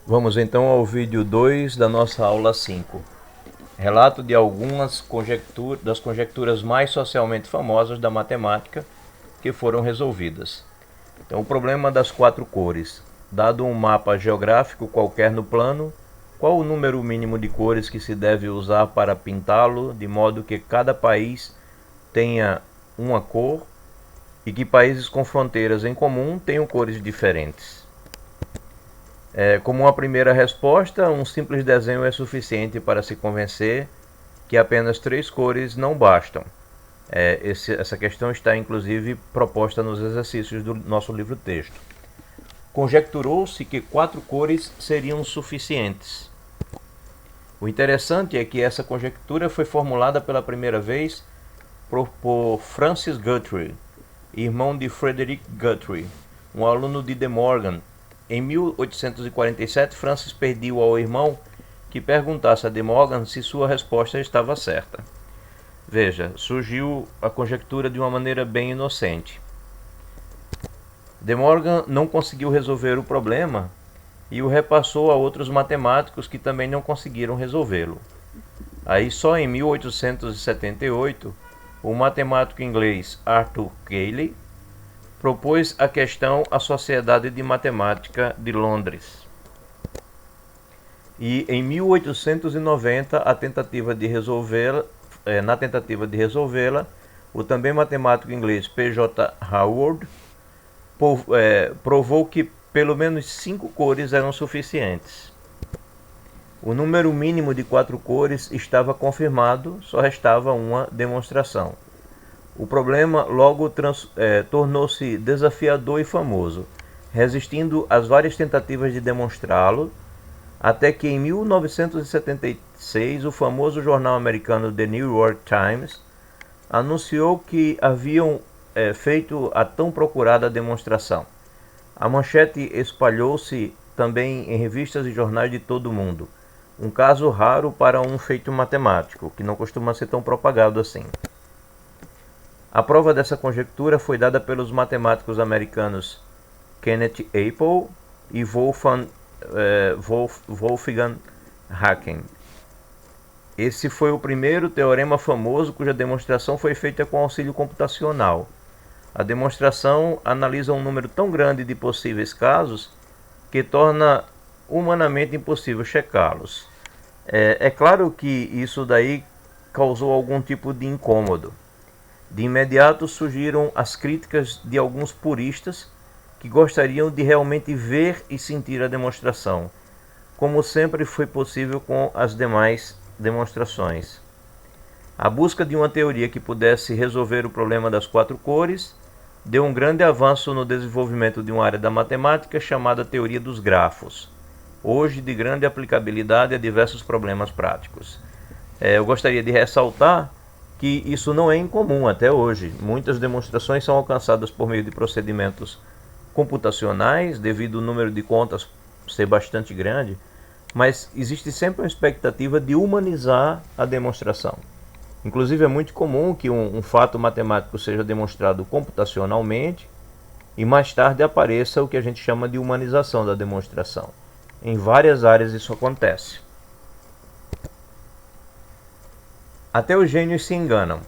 Vamos então ao vídeo 2 da nossa aula 5. Relato de algumas das conjecturas mais socialmente famosas da matemática que foram resolvidas. Então, o problema das quatro cores. Dado um mapa geográfico qualquer no plano, qual o número mínimo de cores que se deve usar para pintá-lo, de modo que cada país tenha uma cor e que países com fronteiras em comum tenham cores diferentes? Como uma primeira resposta, um simples desenho é suficiente para se convencer que apenas três cores não bastam. Essa questão está inclusive proposta nos exercícios do nosso livro-texto. Conjecturou-se que quatro cores seriam suficientes. O interessante é que essa conjectura foi formulada pela primeira vez por Francis Guthrie, irmão de Frederick Guthrie, um aluno de De Morgan. Em 1847, Francis pediu ao irmão que perguntasse a De Morgan se sua resposta estava certa. Veja, surgiu a conjectura de uma maneira bem inocente. De Morgan não conseguiu resolver o problema e o repassou a outros matemáticos que também não conseguiram resolvê-lo. Aí só em 1878, o matemático inglês Arthur Cayley propôs a questão à Sociedade de Matemática de Londres. E em 1890, na tentativa de resolvê-la, o também matemático inglês P.J. Howard provou que pelo menos 5 cores eram suficientes. O número mínimo de 4 cores estava confirmado, só restava uma demonstração. O problema logo tornou-se desafiador e famoso, resistindo às várias tentativas de demonstrá-lo, até que em 1976 o famoso jornal americano The New York Times anunciou que haviam feito a tão procurada demonstração. A manchete espalhou-se também em revistas e jornais de todo o mundo, um caso raro para um feito matemático, que não costuma ser tão propagado assim. A prova dessa conjectura foi dada pelos matemáticos americanos Kenneth Apple e Wolfgang Haken. Esse foi o primeiro teorema famoso cuja demonstração foi feita com auxílio computacional. A demonstração analisa um número tão grande de possíveis casos que torna humanamente impossível checá-los. É claro que isso daí causou algum tipo de incômodo. De imediato surgiram as críticas de alguns puristas que gostariam de realmente ver e sentir a demonstração, como sempre foi possível com as demais demonstrações. A busca de uma teoria que pudesse resolver o problema das quatro cores deu um grande avanço no desenvolvimento de uma área da matemática chamada teoria dos grafos, hoje de grande aplicabilidade a diversos problemas práticos. Eu gostaria de ressaltar que isso não é incomum até hoje. Muitas demonstrações são alcançadas por meio de procedimentos computacionais, devido ao número de contas ser bastante grande, mas existe sempre uma expectativa de humanizar a demonstração. Inclusive é muito comum que um fato matemático seja demonstrado computacionalmente e mais tarde apareça o que a gente chama de humanização da demonstração. Em várias áreas isso acontece. Até os gênios se enganam.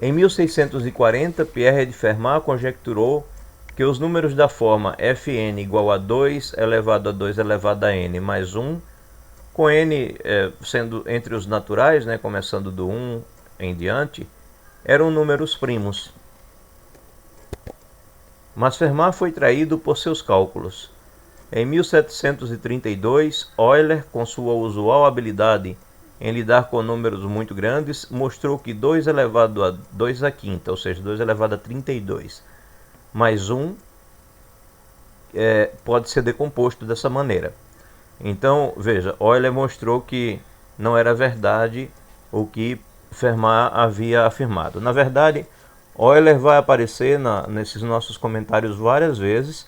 Em 1640, Pierre de Fermat conjecturou que os números da forma fn igual a 2 elevado a 2 elevado a n mais 1, com n sendo entre os naturais, começando do 1 em diante, eram números primos. Mas Fermat foi traído por seus cálculos. Em 1732, Euler, com sua usual habilidade em lidar com números muito grandes, mostrou que 2 elevado a 2 a quinta, ou seja, 2 elevado a 32, mais 1 pode ser decomposto dessa maneira. Então, veja, Euler mostrou que não era verdade o que Fermat havia afirmado. Na verdade, Euler vai aparecer nesses nossos comentários várias vezes,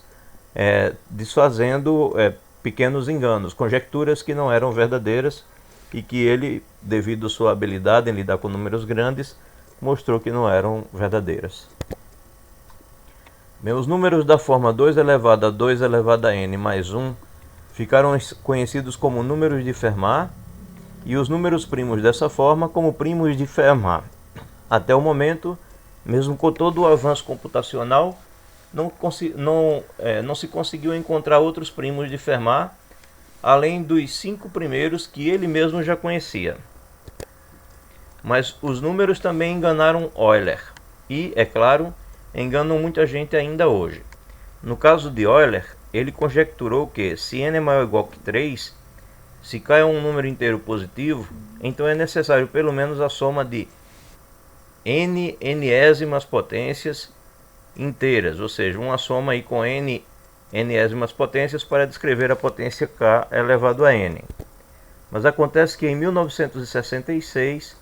desfazendo pequenos enganos, conjecturas que não eram verdadeiras e que ele, devido à sua habilidade em lidar com números grandes, mostrou que não eram verdadeiras. Os números da forma 2 elevado a 2 elevado a n mais 1 ficaram conhecidos como números de Fermat e os números primos dessa forma como primos de Fermat. Até o momento, mesmo com todo o avanço computacional, não se conseguiu encontrar outros primos de Fermat, além dos 5 primeiros que ele mesmo já conhecia. Mas os números também enganaram Euler e, é claro, enganam muita gente ainda hoje. No caso de Euler, ele conjecturou que se n é maior ou igual que 3, se k é um número inteiro positivo, então é necessário pelo menos a soma de n enésimas potências inteiras, ou seja, uma soma aí com n enésimas potências para descrever a potência k elevado a n. Mas acontece que em 1966,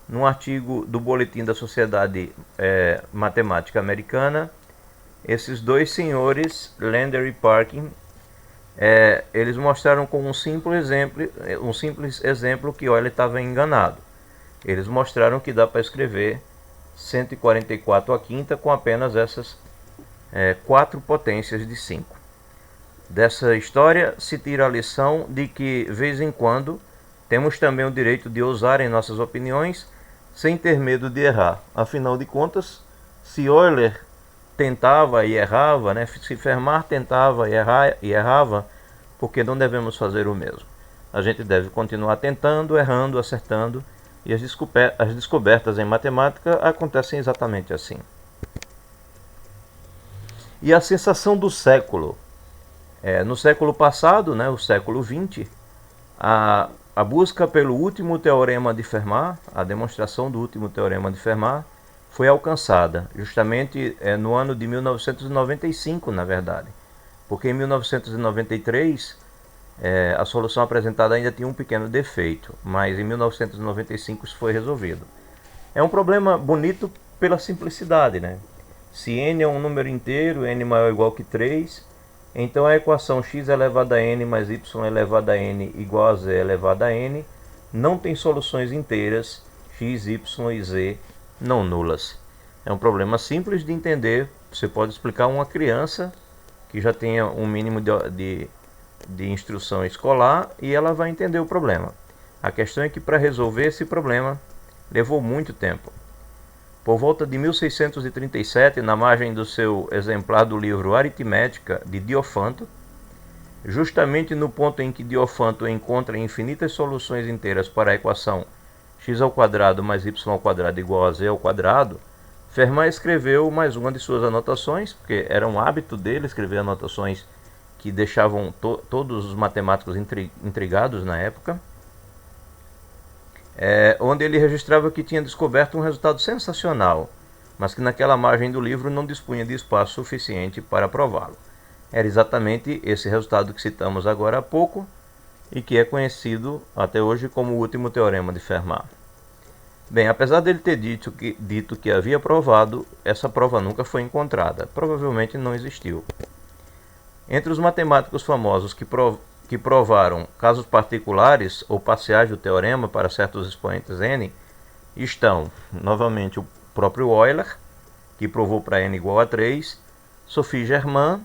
num artigo do Boletim da Sociedade Matemática Americana, esses dois senhores, Lander e Parkin, eles mostraram com um simples exemplo que Euler estava enganado. Eles mostraram que dá para escrever 144 à quinta com apenas essas 4 potências de 5. Dessa história se tira a lição de que, de vez em quando, temos também o direito de ousar em nossas opiniões sem ter medo de errar. Afinal de contas, se Euler tentava e errava, se Fermat tentava e errava, porque não devemos fazer o mesmo? A gente deve continuar tentando, errando, acertando, e as descobertas em matemática acontecem exatamente assim. E a sensação do século? No século passado, o século XX, a busca pelo último teorema de Fermat, a demonstração do último teorema de Fermat, foi alcançada justamente no ano de 1995, na verdade. Porque em 1993, a solução apresentada ainda tinha um pequeno defeito, mas em 1995 isso foi resolvido. É um problema bonito pela simplicidade, Se n é um número inteiro, n maior ou igual que 3, então a equação x elevado a n mais y elevado a n igual a z elevado a n não tem soluções inteiras, x, y e z não nulas. É um problema simples de entender, você pode explicar a uma criança que já tenha um mínimo de instrução escolar e ela vai entender o problema. A questão é que para resolver esse problema levou muito tempo. Por volta de 1637, na margem do seu exemplar do livro Aritmética de Diofanto, justamente no ponto em que Diofanto encontra infinitas soluções inteiras para a equação x² mais y² igual a z², Fermat escreveu mais uma de suas anotações, porque era um hábito dele escrever anotações que deixavam todos os matemáticos intrigados na época, onde ele registrava que tinha descoberto um resultado sensacional, mas que naquela margem do livro não dispunha de espaço suficiente para prová-lo. Era exatamente esse resultado que citamos agora há pouco e que é conhecido até hoje como o último teorema de Fermat. Bem, apesar dele ter dito que havia provado, essa prova nunca foi encontrada, provavelmente não existiu. Entre os matemáticos famosos que provaram casos particulares ou parciais do teorema para certos expoentes n, estão, novamente, o próprio Euler, que provou para n igual a 3, Sophie Germain,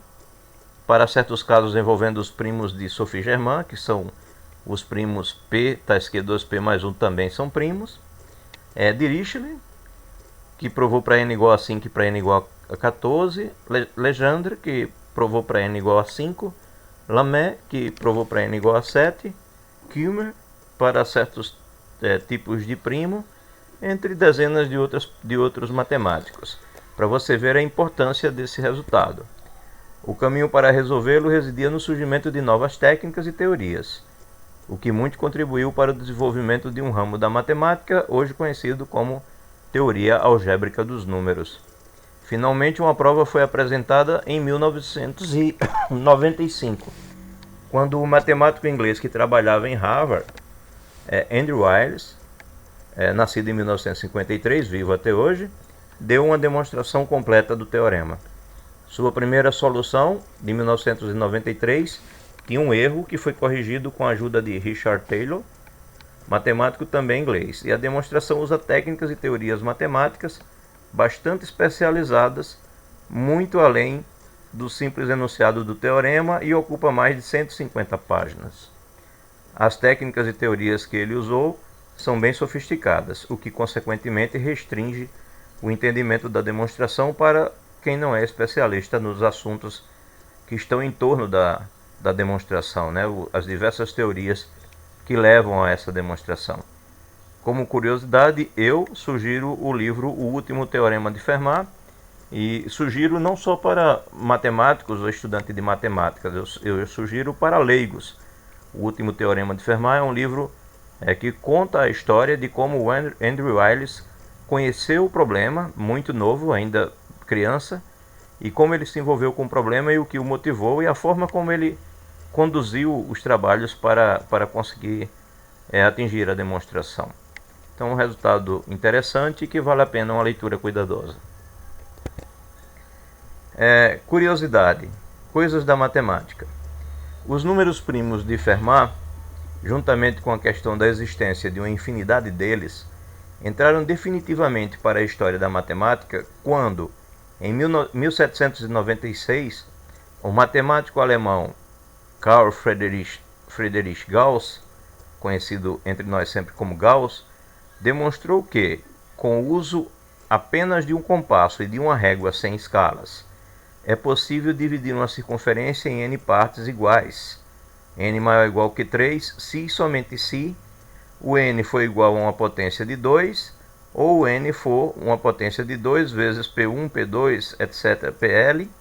para certos casos envolvendo os primos de Sophie Germain, que são os primos p, tais que 2p mais 1 também são primos, Dirichlet, que provou para n igual a 5 e para n igual a 14, Legendre, que provou para n igual a 5, Lamé, que provou para n igual a 7, Kummer, para certos tipos de primo, entre dezenas de outros matemáticos, para você ver a importância desse resultado. O caminho para resolvê-lo residia no surgimento de novas técnicas e teorias, o que muito contribuiu para o desenvolvimento de um ramo da matemática, hoje conhecido como teoria algébrica dos números. Finalmente, uma prova foi apresentada em 1995, quando o matemático inglês que trabalhava em Harvard, Andrew Wiles, nascido em 1953, vivo até hoje, deu uma demonstração completa do teorema. Sua primeira solução, de 1993, tinha um erro que foi corrigido com a ajuda de Richard Taylor, matemático também inglês, e a demonstração usa técnicas e teorias matemáticas bastante especializadas, muito além do simples enunciado do teorema e ocupa mais de 150 páginas. As técnicas e teorias que ele usou são bem sofisticadas, o que consequentemente restringe o entendimento da demonstração para quem não é especialista nos assuntos que estão em torno da demonstração, né? As diversas teorias que levam a essa demonstração. Como curiosidade, eu sugiro o livro O Último Teorema de Fermat, e sugiro não só para matemáticos ou estudantes de matemática, eu sugiro para leigos. O Último Teorema de Fermat é um livro que conta a história de como o Andrew Wiles conheceu o problema, muito novo, ainda criança, e como ele se envolveu com o problema e o que o motivou e a forma como ele conduziu os trabalhos para conseguir atingir a demonstração. Então, um resultado interessante que vale a pena uma leitura cuidadosa. Curiosidade: coisas da matemática. Os números primos de Fermat, juntamente com a questão da existência de uma infinidade deles, entraram definitivamente para a história da matemática quando, em 1796, o matemático alemão Carl Friedrich Gauss, conhecido entre nós sempre como Gauss, demonstrou que, com o uso apenas de um compasso e de uma régua sem escalas, é possível dividir uma circunferência em n partes iguais. N maior ou igual que 3, se e somente se o n for igual a uma potência de 2, ou o n for uma potência de 2 vezes P1, P2, etc., Pl,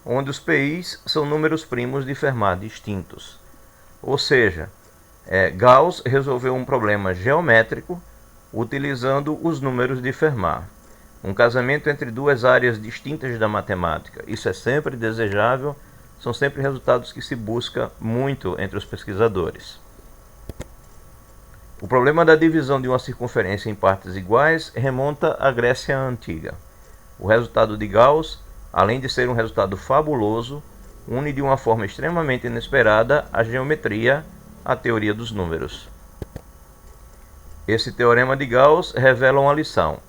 onde os Pi's são números primos de Fermat distintos. Ou seja, Gauss resolveu um problema geométrico utilizando os números de Fermat. Um casamento entre duas áreas distintas da matemática. Isso é sempre desejável, são sempre resultados que se busca muito entre os pesquisadores. O problema da divisão de uma circunferência em partes iguais remonta à Grécia Antiga. O resultado de Gauss, além de ser um resultado fabuloso, une de uma forma extremamente inesperada a geometria à teoria dos números. Esse teorema de Gauss revela uma lição.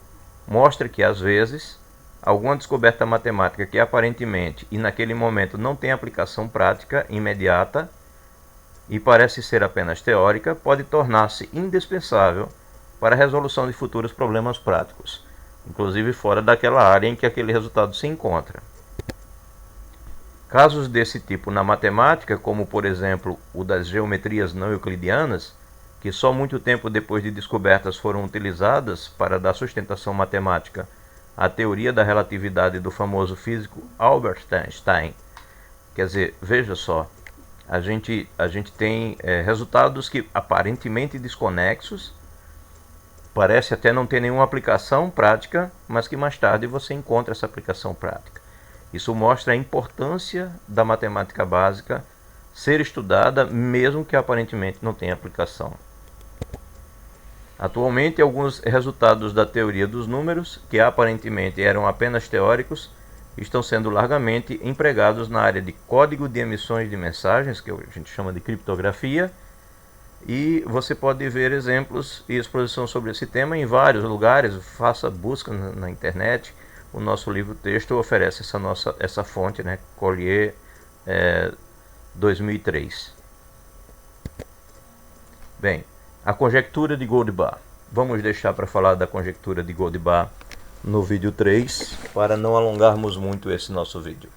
Mostra que, às vezes, alguma descoberta matemática que aparentemente e naquele momento não tem aplicação prática imediata e parece ser apenas teórica, pode tornar-se indispensável para a resolução de futuros problemas práticos, inclusive fora daquela área em que aquele resultado se encontra. Casos desse tipo na matemática, como por exemplo o das geometrias não euclidianas, que só muito tempo depois de descobertas foram utilizadas para dar sustentação matemática à teoria da relatividade do famoso físico Albert Einstein. Quer dizer, veja só, a gente tem resultados que aparentemente desconexos, parece até não ter nenhuma aplicação prática, mas que mais tarde você encontra essa aplicação prática. Isso mostra a importância da matemática básica ser estudada, mesmo que aparentemente não tenha aplicação. Atualmente, alguns resultados da teoria dos números, que aparentemente eram apenas teóricos, estão sendo largamente empregados na área de código de emissões de mensagens, que a gente chama de criptografia, e você pode ver exemplos e exposição sobre esse tema em vários lugares. Faça busca na internet. O nosso livro-texto oferece essa fonte, né? Collier 2003. Bem, a conjectura de Goldbach. Vamos deixar para falar da conjectura de Goldbach no vídeo 3, para não alongarmos muito esse nosso vídeo.